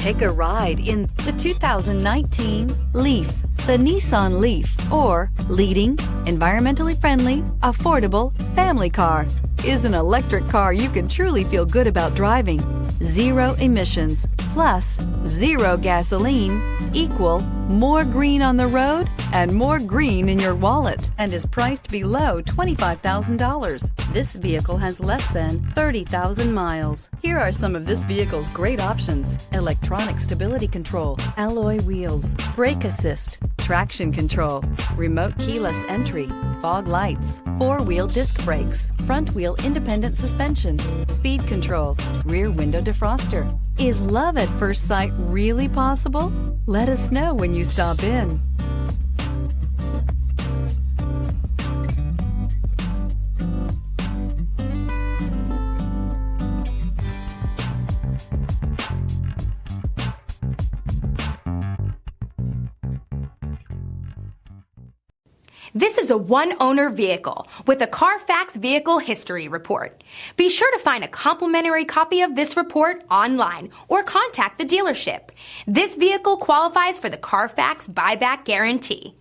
Take a ride in the 2019 Leaf. The Nissan Leaf, or leading, environmentally friendly, affordable family car, is an electric car you can truly feel good about driving. Zero emissions plus zero gasoline equal more green on the road and more green in your wallet, and is priced below $25,000. This vehicle has less than 30,000 miles. Here are some of this vehicle's great options: electronic stability control, alloy wheels, brake assist, traction control, remote keyless entry, fog lights, four-wheel disc brakes, front-wheel independent suspension, speed control, rear window defroster. Is love at first sight really possible? Let us know when you stop in. This is a one-owner vehicle with a Carfax Vehicle History Report. Be sure to find a complimentary copy of this report online or contact the dealership. This vehicle qualifies for the Carfax Buyback Guarantee.